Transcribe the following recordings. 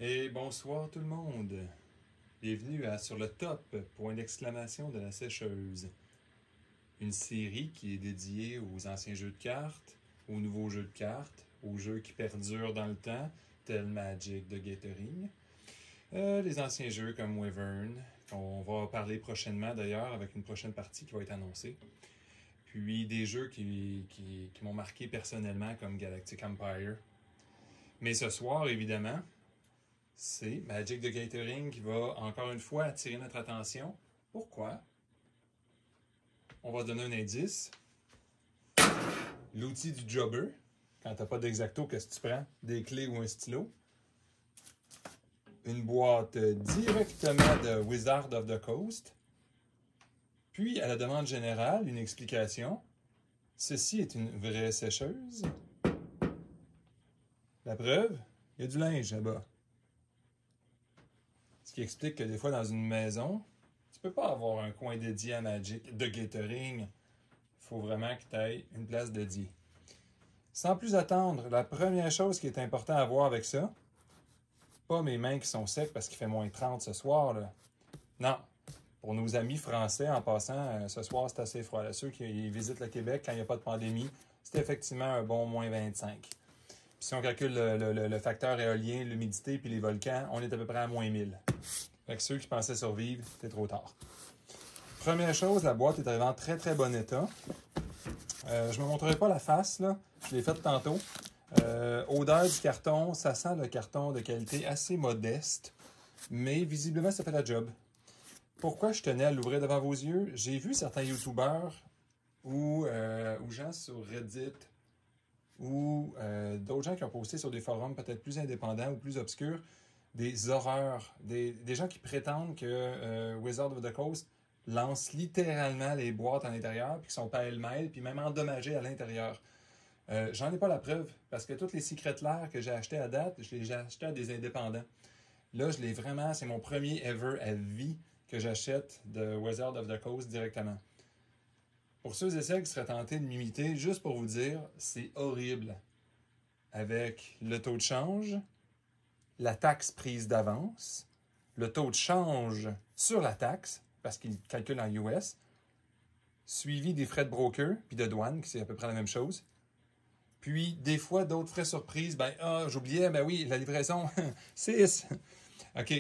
Et bonsoir tout le monde. Bienvenue à Sur le top, point d'exclamation de la sécheuse. Une série qui est dédiée aux anciens jeux de cartes, aux nouveaux jeux de cartes, aux jeux qui perdurent dans le temps, tels Magic de Gathering. Les anciens jeux comme Wyvern, qu'on va parler prochainement d'ailleurs avec une prochaine partie qui va être annoncée. Puis des jeux qui m'ont marqué personnellement comme Galactic Empire. Mais ce soir, évidemment, c'est Magic the Gathering qui va encore une fois attirer notre attention. Pourquoi? On va se donner un indice. L'outil du jobber. Quand tu n'as pas d'exacto, qu'est-ce que tu prends? Des clés ou un stylo. Une boîte directement de Wizard of the Coast. Puis, à la demande générale, une explication. Ceci est une vraie sécheuse. La preuve, il y a du linge là-bas. Ce qui explique que des fois, dans une maison, tu peux pas avoir un coin dédié à Magic de Gathering. Il faut vraiment que tu aies une place dédiée. Sans plus attendre, la première chose qui est importante à voir avec ça, pas mes mains qui sont secs parce qu'il fait moins 30 ce soir. Là. Non. Pour nos amis français, en passant, ce soir, c'est assez froid. Là. Ceux qui visitent le Québec quand il n'y a pas de pandémie, c'est effectivement un bon moins 25. Puis si on calcule le facteur éolien, l'humidité puis les volcans, on est à peu près à moins 1000. Fait que ceux qui pensaient survivre, c'est trop tard. Première chose, la boîte est arrivée en très très bon état. Je ne me montrerai pas la face, là. Je l'ai faite tantôt. Odeur du carton, ça sent le carton de qualité assez modeste, mais visiblement ça fait la job. Pourquoi je tenais à l'ouvrir devant vos yeux? J'ai vu certains YouTubers ou gens sur Reddit ou d'autres gens qui ont posté sur des forums peut-être plus indépendants ou plus obscurs des horreurs, des gens qui prétendent que Wizard of the Coast lance littéralement les boîtes à l'intérieur puis qui sont pêle-mêle puis même endommagées à l'intérieur. J'en ai pas la preuve parce que toutes les Secret Lair que j'ai achetées à date, je les ai achetées à des indépendants. Là, je l'ai vraiment, c'est mon premier ever à vie que j'achète de Wizard of the Coast directement. Pour ceux et celles qui seraient tentés de m'imiter, juste pour vous dire, c'est horrible. Avec le taux de change, la taxe prise d'avance, le taux de change sur la taxe, parce qu'il calcule en US, suivi des frais de broker puis de douane, qui c'est à peu près la même chose. Puis, des fois, d'autres frais surprises, j'oubliais, oui, la livraison, 6. OK.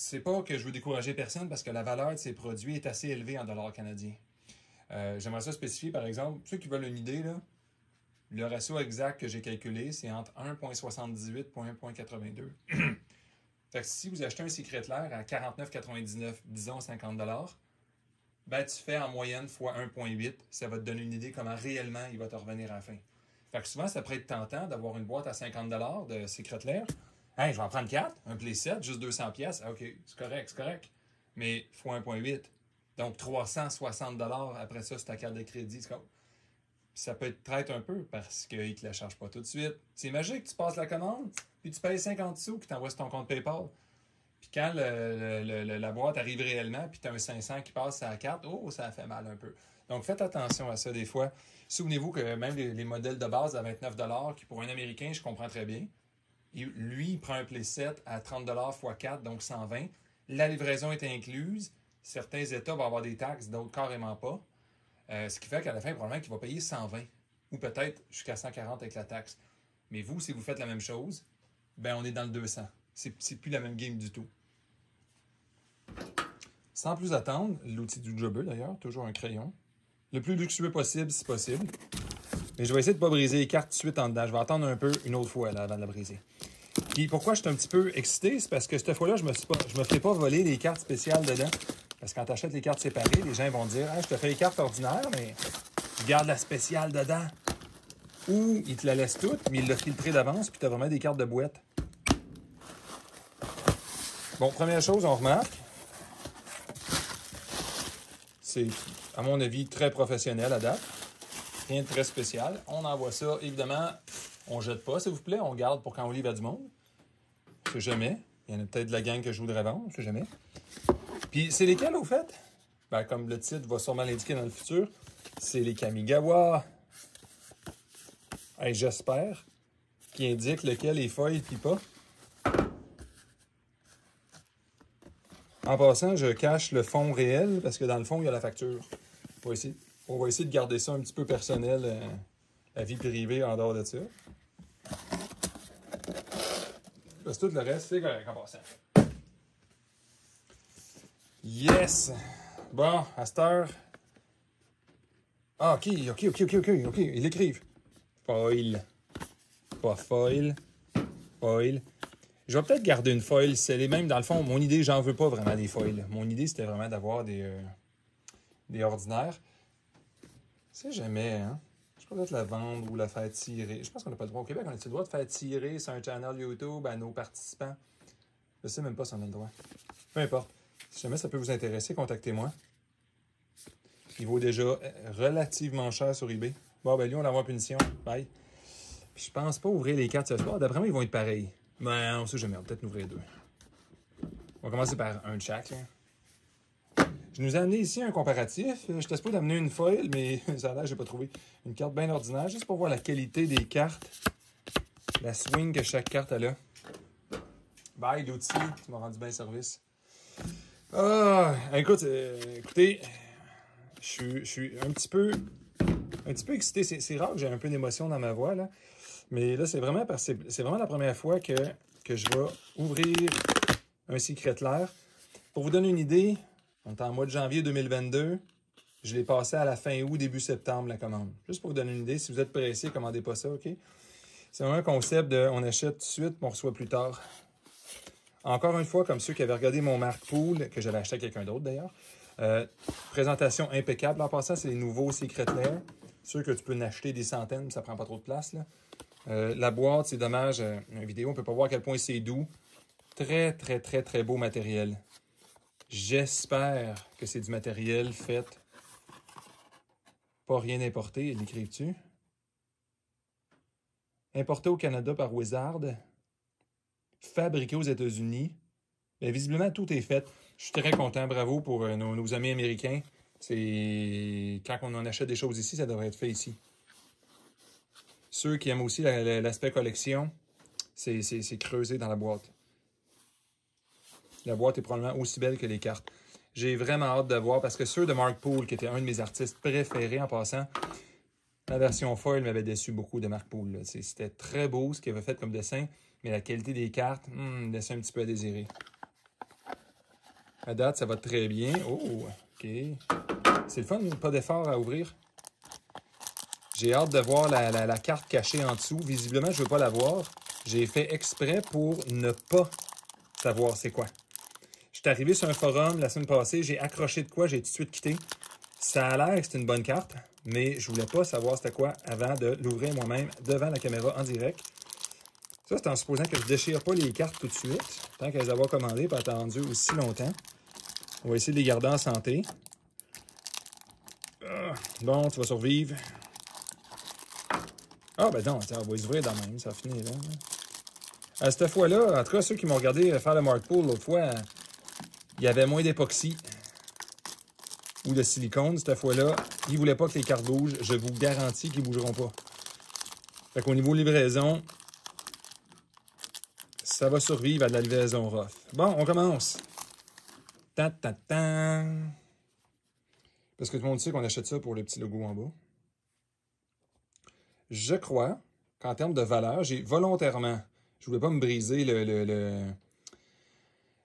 C'est pas que je veux décourager personne parce que la valeur de ces produits est assez élevée en dollars canadiens. J'aimerais ça spécifier, par exemple, ceux qui veulent une idée, là, le ratio exact que j'ai calculé, c'est entre 1,78 et 1,82. Fait que si vous achetez un Secret Lair à 49,99, disons 50 $, tu fais en moyenne fois 1,8. Ça va te donner une idée comment réellement il va te revenir à la fin. Fait que souvent, ça pourrait être tentant d'avoir une boîte à 50 $ de Secret Lair. Hey, je vais en prendre 4, un playset, juste 200 $. Ah, OK, c'est correct. Mais fois 1,8. Donc, 360 $ après ça, c'est ta carte de crédit. Ça peut être traite un peu parce qu'ils ne te la chargent pas tout de suite. C'est magique, tu passes la commande, puis tu payes 50 sous, puis tu envoies sur ton compte PayPal. Puis quand la boîte arrive réellement, puis tu as un 500 qui passe à la carte, ça fait mal un peu. Donc, faites attention à ça des fois. Souvenez-vous que même les modèles de base à 29 $, qui pour un Américain, je comprends très bien, lui, il prend un playset à 30 $ x 4, donc 120. La livraison est incluse. Certains États vont avoir des taxes, d'autres carrément pas. Ce qui fait qu'à la fin, probablement qu'il va payer 120 ou peut-être jusqu'à 140 avec la taxe. Mais vous, si vous faites la même chose, on est dans le 200. C'est plus la même game du tout. Sans plus attendre, l'outil du jobber d'ailleurs, toujours un crayon. Le plus luxueux possible, si possible. Mais je vais essayer de ne pas briser les cartes tout de suite en dedans. Je vais attendre un peu une autre fois là, avant de la briser. Puis pourquoi je suis un petit peu excité, c'est parce que cette fois-là, je me ferai pas voler les cartes spéciales dedans. Parce que quand tu achètes les cartes séparées, les gens vont dire « je te fais les cartes ordinaires, mais tu gardes la spéciale dedans. » Ou ils te la laissent toute, mais ils l'ont filtrée d'avance, puis tu as vraiment des cartes de boîte. Bon, première chose, on remarque. C'est, à mon avis, très professionnel à date. Rien de très spécial. On envoie ça, évidemment, on ne jette pas, s'il vous plaît. On garde pour quand on livre à du monde. Je sais jamais. Il y en a peut-être de la gang que je voudrais vendre, je sais jamais. Puis, c'est lesquels, au fait? Comme le titre va sûrement l'indiquer dans le futur, c'est les Kamigawa. Hey, j'espère qui indique lequel est foil et pas. En passant, je cache le fond réel parce que dans le fond, il y a la facture. On va essayer de garder ça un petit peu personnel, la vie privée en dehors de ça. Parce que tout le reste, c'est correct en passant. Yes! Bon, à cette heure. Ah, ok. Ils l'écrivent. Foil. Pas foil. Foil. Je vais peut-être garder une foil scellée. Même dans le fond, mon idée, j'en veux pas vraiment des foils. Mon idée, c'était vraiment d'avoir des ordinaires. Si jamais, hein? Je peux peut-être la vendre ou la faire tirer. Je pense qu'on n'a pas le droit. Au Québec, on a le droit de faire tirer sur un channel YouTube à nos participants? Je sais même pas si on a le droit. Peu importe. Si jamais ça peut vous intéresser, contactez-moi. Il vaut déjà relativement cher sur eBay. Bon, ben lui, on va avoir punition. Bye. Puis je pense pas ouvrir les 4 ce soir. D'après moi, ils vont être pareils. Mais on sait jamais. On va peut-être ouvrir 2. On va commencer par un de chaque. Là. Je nous ai amené ici un comparatif. J'étais supposé d'amener une foil, mais ça a l'air, j'ai pas trouvé. Une carte bien ordinaire, juste pour voir la qualité des cartes. La swing que chaque carte a là. Bye, l'outil qui m'a rendu bien service. Ah, écoutez, je suis un petit peu excité. C'est rare que j'ai un peu d'émotion dans ma voix, là. Mais là, c'est vraiment la première fois que je vais ouvrir un Secret Lair. Pour vous donner une idée, on est en mois de janvier 2022. Je l'ai passé à la fin août, début septembre, la commande. Juste pour vous donner une idée, si vous êtes pressé, commandez pas ça, OK? C'est vraiment un concept de on achète tout de suite, on reçoit plus tard. Encore une fois, comme ceux qui avaient regardé mon Mark Pool, que j'avais acheté à quelqu'un d'autre d'ailleurs. Présentation impeccable. En passant, c'est les nouveaux Secret Lair. Ceux que tu peux en acheter des centaines, ça prend pas trop de place, là. La boîte, c'est dommage, une vidéo, on ne peut pas voir à quel point c'est doux. Très, très, très, très beau matériel. J'espère que c'est du matériel fait, pas rien importé, l'écrives-tu? Importé au Canada par Wizard, fabriqué aux États-Unis. Bien, visiblement, tout est fait. Je suis très content, bravo pour nos amis américains. Quand on en achète des choses ici, ça devrait être fait ici. Ceux qui aiment aussi l'aspect collection, c'est creusé dans la boîte. La boîte est probablement aussi belle que les cartes. J'ai vraiment hâte de voir parce que ceux de Mark Poole, qui était un de mes artistes préférés en passant, la version foil m'avait déçu beaucoup de Mark Poole. C'était très beau ce qu'il avait fait comme dessin, mais la qualité des cartes laissait un petit peu à désirer. À date, ça va très bien. Oh, OK. C'est le fun, pas d'effort à ouvrir. J'ai hâte de voir la carte cachée en dessous. Visiblement, je ne veux pas la voir. J'ai fait exprès pour ne pas savoir c'est quoi. Je suis arrivé sur un forum la semaine passée, j'ai accroché de quoi, j'ai tout de suite quitté. Ça a l'air que c'est une bonne carte, mais je voulais pas savoir c'était quoi avant de l'ouvrir moi-même devant la caméra en direct. Ça, c'est en supposant que je ne déchire pas les cartes tout de suite, tant qu'elles avoir commandé et attendu aussi longtemps. On va essayer de les garder en santé. Bon, tu vas survivre. Ah, ben non, on va les ouvrir dans le même, ça va finir là. À cette fois-là, en tout cas, ceux qui m'ont regardé faire le Mark Pool l'autre fois, il y avait moins d'époxy ou de silicone. Cette fois-là, ils ne voulaient pas que les cartes bougent. Je vous garantis qu'ils ne bougeront pas. Fait qu'au niveau livraison, ça va survivre à de la livraison rough. Bon, on commence. Tan. Parce que tout le monde sait qu'on achète ça pour le petit logo en bas. Je crois qu'en termes de valeur, j'ai volontairement, je voulais pas me briser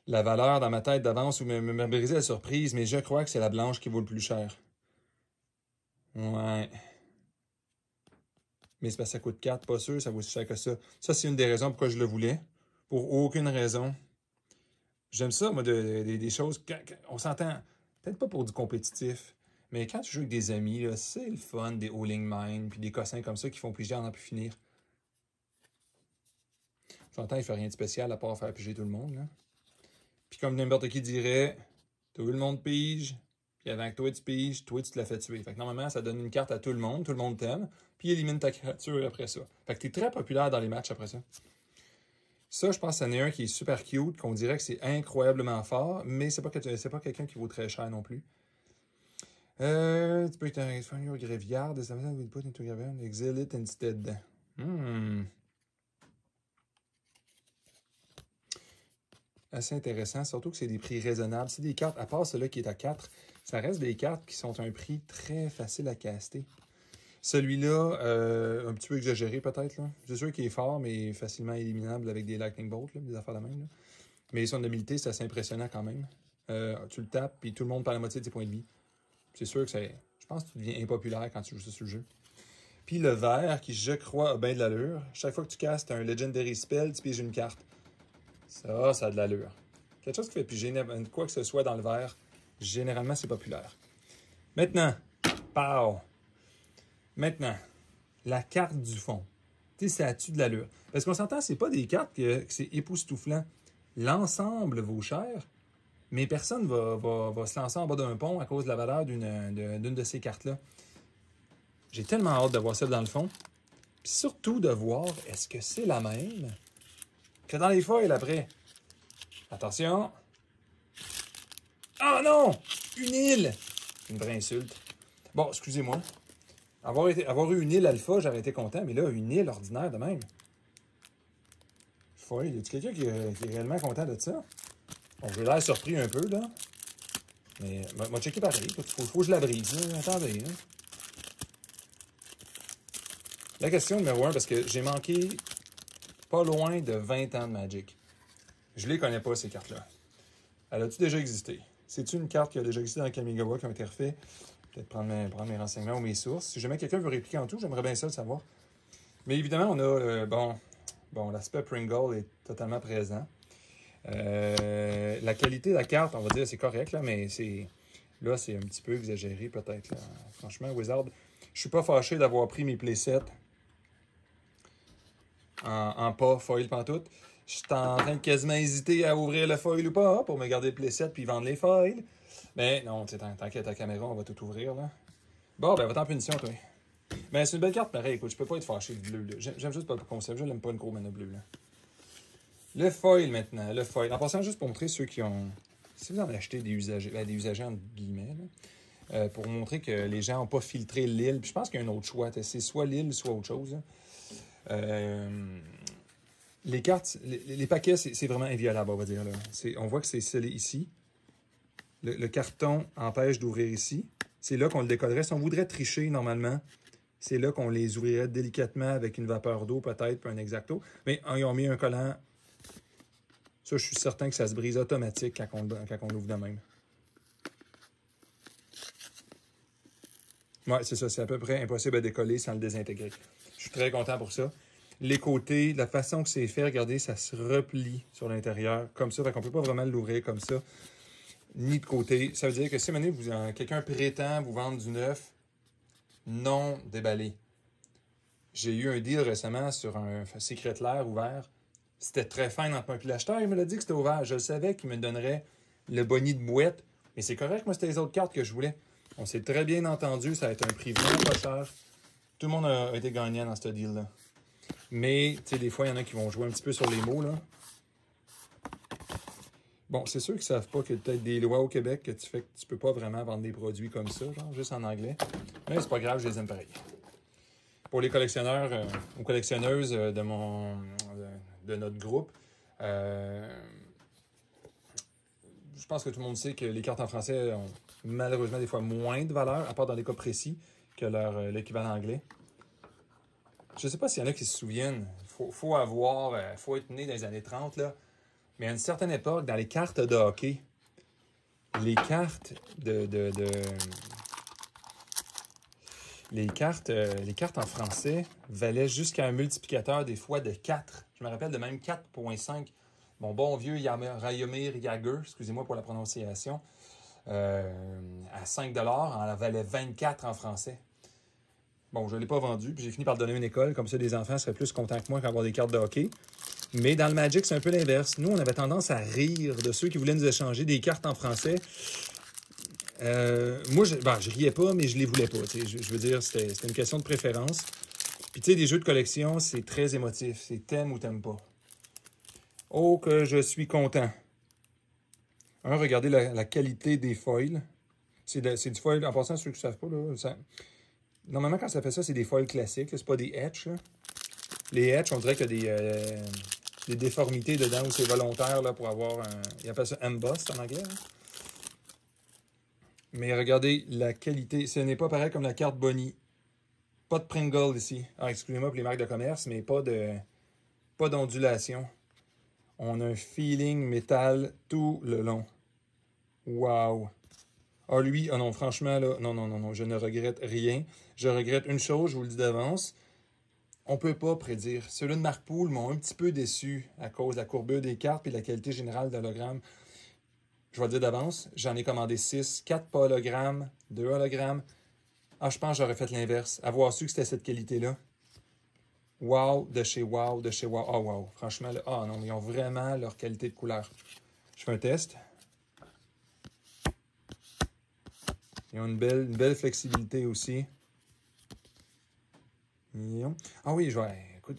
la valeur dans ma tête d'avance ou me briser la surprise, mais je crois que c'est la blanche qui vaut le plus cher. Ouais. Mais c'est parce que ça coûte 4, pas sûr, ça vaut aussi cher que ça. Ça, c'est une des raisons pourquoi je le voulais. Pour aucune raison. J'aime ça, moi, des choses. On s'entend, peut-être pas pour du compétitif, mais quand tu joues avec des amis, c'est le fun, des Howling Mine, puis des cossins comme ça qui font piger en pu finir. J'entends, il ne fait rien de spécial à part faire piger tout le monde. Là. Puis comme n'importe qui dirait, tout le monde pige, puis avant que toi tu piges, toi tu te l'as fait tuer. Fait que normalement, ça donne une carte à tout le monde t'aime, puis il élimine ta créature après ça. Fait que tu es très populaire dans les matchs après ça. Ça, je pense que c'en est un qui est super cute, qu'on dirait que c'est incroyablement fort, mais c'est pas quelqu'un qui vaut très cher non plus. Tu peux être un graveyard, des avantages will put into graveyard, exile it instead. assez intéressant, surtout que c'est des prix raisonnables. C'est des cartes, à part celle-là qui est à 4, ça reste des cartes qui sont à un prix très facile à caster. Celui-là, un petit peu exagéré peut-être. C'est sûr qu'il est fort, mais facilement éliminable avec des Lightning Bolts, là, des affaires de même. Là. Mais son habileté, c'est assez impressionnant quand même. Tu le tapes, puis tout le monde perd la moitié de tes points de vie. C'est sûr que je pense que tu deviens impopulaire quand tu joues ça sur le jeu. Puis le vert, qui je crois a bien de l'allure. Chaque fois que tu castes un Legendary Spell, tu piges une carte. Ça a de l'allure. Quelque chose qui fait piger quoi que ce soit dans le vert, généralement c'est populaire. Maintenant, pow! Maintenant, la carte du fond. Tu sais, ça a-tu de l'allure? Parce qu'on s'entend, c'est pas des cartes que c'est époustouflant. L'ensemble vaut cher, mais personne va se lancer en bas d'un pont à cause de la valeur d'une de ces cartes-là. J'ai tellement hâte de voir ça dans le fond. Puis surtout de voir, est-ce que c'est la même que dans les foils après? Attention. Oh non! Une île! Une vraie insulte. Bon, excusez-moi. Avoir eu une île alpha, j'aurais été content, mais là, une île ordinaire de même. Foil, y a-t-il quelqu'un qui est réellement content de ça? Bon, j'ai l'air surpris un peu, là. Mais, m'a checké pareil. Faut que je la brise, là. Attendez, là. La question numéro 1, parce que j'ai manqué pas loin de 20 ans de Magic. Je les connais pas, ces cartes-là. Elle a-tu déjà existé? C'est-tu une carte qui a déjà existé dans Kamigawa, qui a été refaite? Peut-être prendre mes renseignements ou mes sources. Si jamais quelqu'un veut répliquer en tout, j'aimerais bien ça le savoir. Mais évidemment, on a, bon, l'aspect Pringle est totalement présent. La qualité de la carte, on va dire, c'est correct, là, mais là, c'est un petit peu exagéré, peut-être. Là. Franchement, Wizard, je suis pas fâché d'avoir pris mes playsets en pas foil pantoute. Je suis en train de quasiment hésiter à ouvrir le foil ou pas pour me garder le playset puis vendre les foils. Mais non, t'inquiète, ta caméra, on va tout ouvrir, là. Bon, ben, va-t'en en punition, toi. Mais c'est une belle carte, pareil. Écoute, je peux pas être fâché de bleu, là. J'aime juste pas le concept. Je n'aime pas une gros mana bleu, là. Le foil, maintenant. Le foil. En passant, juste pour montrer ceux qui ont... Si vous en achetez des usagers, des usagers entre guillemets, là, pour montrer que les gens n'ont pas filtré l'île. Puis je pense qu'il y a un autre choix. C'est soit l'île, soit autre chose. Les cartes, les paquets, c'est vraiment inviolable, on va dire. Là. On voit que c'est scellé ici. Le carton empêche d'ouvrir ici. C'est là qu'on le décollerait. Si on voudrait tricher, normalement, c'est là qu'on les ouvrirait délicatement avec une vapeur d'eau, peut-être, puis un X-Acto. Mais ils ont mis un collant. Ça, je suis certain que ça se brise automatique quand on l'ouvre de même. Ouais, c'est ça. C'est à peu près impossible à décoller sans le désintégrer. Je suis très content pour ça. Les côtés, la façon que c'est fait, regardez, ça se replie sur l'intérieur, comme ça. Fait qu'on ne peut pas vraiment l'ouvrir comme ça, ni de côté. Ça veut dire que si quelqu'un prétend vous vendre du neuf, non déballé. J'ai eu un deal récemment sur un Secret Lair ouvert. C'était très fin entre moi et l'acheteur. Il me l'a dit que c'était ouvert. Je le savais qu'il me donnerait le boni de boîte. Mais c'est correct, moi, c'était les autres cartes que je voulais. On s'est très bien entendu. Ça a été un prix vraiment pas cher. Tout le monde a été gagnant dans ce deal-là. Mais, tu sais, des fois, il y en a qui vont jouer un petit peu sur les mots, là. Bon, c'est sûr qu'ils ne savent pas qu'il y a peut-être des lois au Québec que tu fais que tu peux pas vraiment vendre des produits comme ça, genre juste en anglais. Mais c'est pas grave, je les aime pareil. Pour les collectionneurs ou collectionneuses de notre groupe, je pense que tout le monde sait que les cartes en français ont malheureusement des fois moins de valeur, à part dans des cas précis, que l'équivalent anglais. Je ne sais pas s'il y en a qui se souviennent. Faut être né dans les années 30, là. Mais à une certaine époque, dans les cartes de hockey, les cartes les cartes en français valaient jusqu'à un multiplicateur des fois de 4. Je me rappelle de même 4,5. Mon bon vieux Rayomir Jagr, excusez-moi pour la prononciation, à 5 $, en valait 24 en français. Bon, je ne l'ai pas vendu, puis j'ai fini par le donner à une école. Comme ça, les enfants seraient plus contents que moi qu'avoir des cartes de hockey. Mais dans le Magic, c'est un peu l'inverse. Nous, on avait tendance à rire de ceux qui voulaient nous échanger des cartes en français. Moi, je riais pas, mais je les voulais pas. Je veux dire, c'était une question de préférence. Puis, tu sais, des jeux de collection, c'est très émotif. C'est t'aimes ou t'aimes pas. Oh, que je suis content. Regardez la qualité des foils. C'est du foil, en passant, ceux qui ne savent pas, là, normalement, quand ça fait ça, c'est des foils classiques. C'est pas des etch. Là. Les etch, on dirait qu'il y a des déformités dedans ou c'est volontaire là, pour avoir un... Ils appellent ça embossed en anglais. Hein? Mais regardez la qualité. Ce n'est pas pareil comme la carte Bonnie. Pas de Pringle ici. Ah, excusez-moi pour les marques de commerce, mais pas d'ondulation. On a un feeling métal tout le long. Wow! Ah, lui, ah non, franchement, là, non, je ne regrette rien. Je regrette une chose, je vous le dis d'avance. On ne peut pas prédire. Ceux-là de Marc Poul m'ont un petit peu déçu à cause de la courbure des cartes et de la qualité générale de l'hologramme. Je vais le dire d'avance, j'en ai commandé 6, 4 pas hologrammes, 2 hologrammes. Ah, je pense que j'aurais fait l'inverse. Avoir su que c'était cette qualité-là. Wow, de chez Wow, de chez Wow. Ah, wow. Franchement, là, ah non, ils ont vraiment leur qualité de couleur. Je fais un test. Ils ont une belle flexibilité aussi. Ah oui, écoute,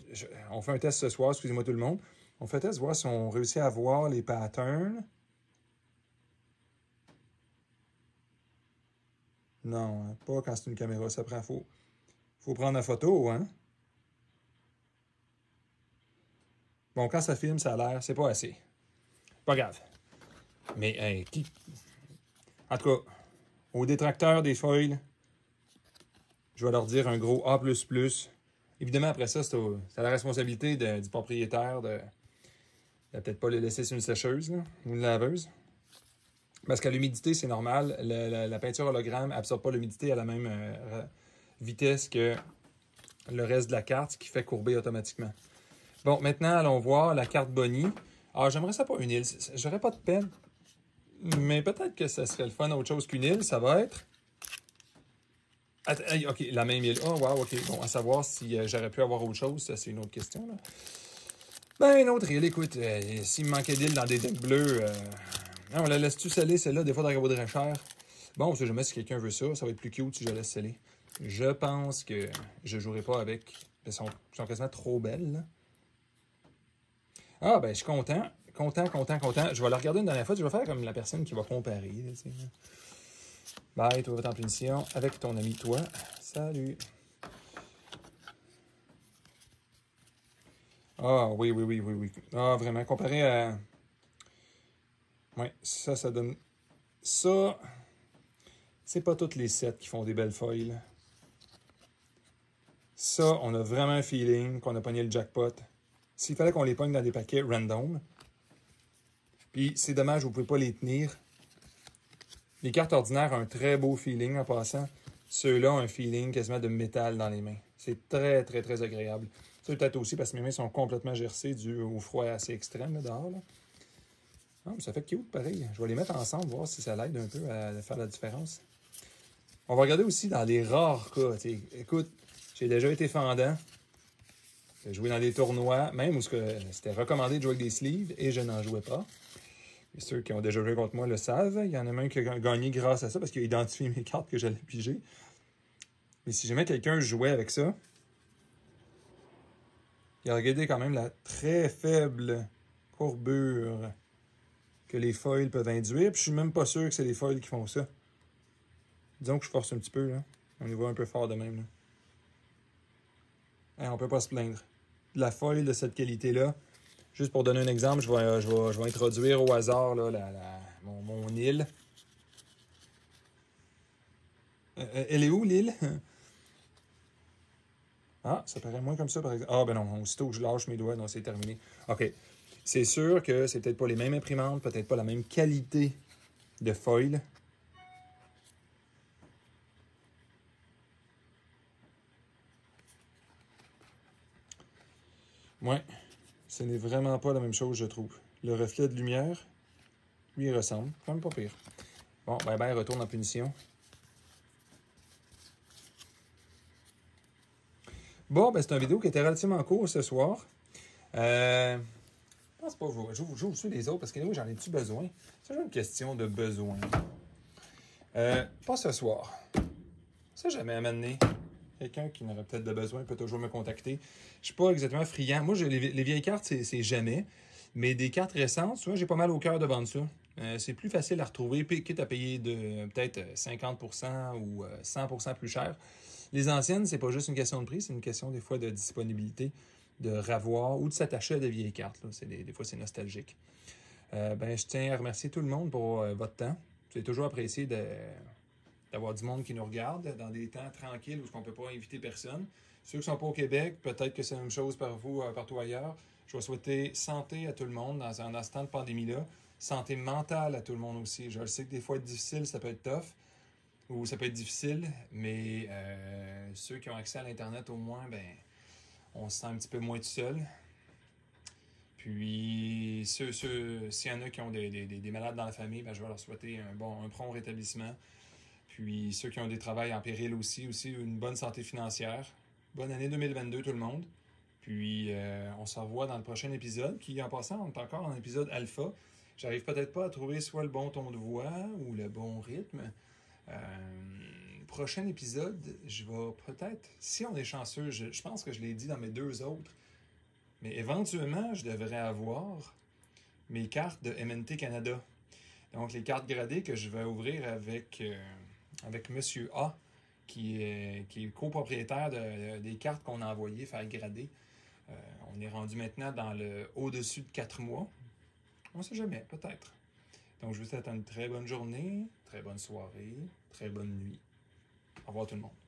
on fait un test ce soir, excusez-moi tout le monde. On fait un test, voir si on réussit à voir les patterns. Non, hein, pas quand c'est une caméra, ça prend. Faut prendre la photo, hein? Bon, quand ça filme, ça a l'air, c'est pas assez. Pas grave. Mais, hey, en tout cas, aux détracteurs des foils, je vais leur dire un gros A++. Évidemment, après ça, c'est la responsabilité du propriétaire de peut-être pas le laisser sur une sécheuse là, ou une laveuse. Parce qu'à l'humidité, c'est normal. La peinture hologramme n'absorbe pas l'humidité à la même vitesse que le reste de la carte, ce qui fait courber automatiquement. Bon, maintenant, allons voir la carte Bonnie. Alors, j'aimerais ça pas une île. J'aurais pas de peine. Mais peut-être que ça serait le fun autre chose qu'une île. Ça va être... OK, la même île. Oh, wow, OK. Bon, à savoir si j'aurais pu avoir autre chose, ça, c'est une autre question. Là. Ben, une autre île. Écoute, s'il me manquait d'île dans des decks bleus... on la laisse-tu sceller, celle-là? Des fois, ça vaudrait cher. Bon, on sait jamais si quelqu'un veut ça. Ça va être plus cute si je la laisse sceller. Je pense que je ne jouerai pas avec. Elles sont quasiment trop belles, là. Ah, ben, je suis content. Content. Je vais la regarder une dernière fois. Je vais faire comme la personne qui va comparer. Là, bye, toi, votre en punition. Avec ton ami, toi. Salut. Ah, oui. Ah, vraiment, comparé à... Oui, ça donne... Ça, c'est pas toutes les sets qui font des belles feuilles, là. Ça, on a vraiment un feeling qu'on a pogné le jackpot. S'il fallait qu'on les pogne dans des paquets random. Puis, c'est dommage, vous ne pouvez pas les tenir. Les cartes ordinaires ont un très beau feeling en passant. Ceux-là ont un feeling quasiment de métal dans les mains. C'est très agréable. Ça peut-être aussi parce que mes mains sont complètement gercées dû au froid assez extrême là, dehors. Là. Ah, ça fait cute, pareil. Je vais les mettre ensemble, voir si ça l'aide un peu à faire la différence. On va regarder aussi dans les rares cas. T'sais. Écoute, j'ai déjà été fendant. J'ai joué dans des tournois, même où c'était recommandé de jouer avec des sleeves et je n'en jouais pas. Et ceux qui ont déjà joué contre moi le savent. Il y en a même qui a gagné grâce à ça parce qu'il a identifié mes cartes que j'allais piger. Mais si jamais quelqu'un jouait avec ça, il a regardé quand même la très faible courbure que les foils peuvent induire. Puis je suis même pas sûr que c'est les foils qui font ça. Disons que je force un petit peu, là. On y va un peu fort de même, là. Hein, on peut pas se plaindre. De la foil de cette qualité-là. Juste pour donner un exemple, je vais introduire au hasard là, mon île. Elle est où, l'île? Ah, ça paraît moins comme ça, par exemple. Ah, ben non, aussitôt que je lâche mes doigts, non, c'est terminé. OK. C'est sûr que c'est peut-être pas les mêmes imprimantes, peut-être pas la même qualité de foil. Ouais. Ce n'est vraiment pas la même chose, je trouve. Le reflet de lumière, lui, il ressemble. Quand même pas pire. Bon, ben, retourne en punition. Bon, ben, c'est une vidéo qui était relativement courte ce soir. Je pense pas, je joue sur les autres parce que oui, j'en ai-tu besoin? C'est juste une question de besoin. Pas ce soir. Ça, jamais amené. Quelqu'un qui n'aurait peut-être de besoin peut toujours me contacter. Je suis pas exactement friand. Moi, les vieilles cartes, c'est jamais. Mais des cartes récentes, tu vois, j'ai pas mal au cœur de vendre ça. C'est plus facile à retrouver, quitte à payer de peut-être 50% ou 100% plus cher. Les anciennes, c'est pas juste une question de prix, c'est une question des fois de disponibilité. de revoir ou de s'attacher à des vieilles cartes. Là. Des fois, c'est nostalgique. Je tiens à remercier tout le monde pour votre temps. C'est toujours apprécié d'avoir du monde qui nous regarde dans des temps tranquilles où on ne peut pas inviter personne. Ceux qui ne sont pas au Québec, peut-être que c'est la même chose partout ailleurs. Je vais souhaiter santé à tout le monde dans ce temps de pandémie-là. Santé mentale à tout le monde aussi. Je sais que des fois, être difficile, ça peut être tough. Ou ça peut être difficile, mais ceux qui ont accès à l'Internet, au moins, on se sent un petit peu moins tout seul. Puis, s'il y en a qui ont des malades dans la famille, je vais leur souhaiter un prompt rétablissement. Puis, ceux qui ont des travails en péril aussi une bonne santé financière. Bonne année 2022, tout le monde. Puis, on se revoit dans le prochain épisode, qui, en passant, on est encore en épisode alpha. J'arrive peut-être pas à trouver soit le bon ton de voix ou le bon rythme. Prochain épisode, je vais peut-être, si on est chanceux, je pense que je l'ai dit dans mes 2 autres, mais éventuellement, je devrais avoir mes cartes de MNT Canada. Donc, les cartes gradées que je vais ouvrir avec Monsieur A, qui est copropriétaire des cartes qu'on a envoyées faire grader. On est rendu maintenant dans le au-dessus de 4 mois. On ne sait jamais, peut-être. Donc, je vous souhaite une très bonne journée, très bonne soirée, très bonne nuit. Au revoir tout le monde.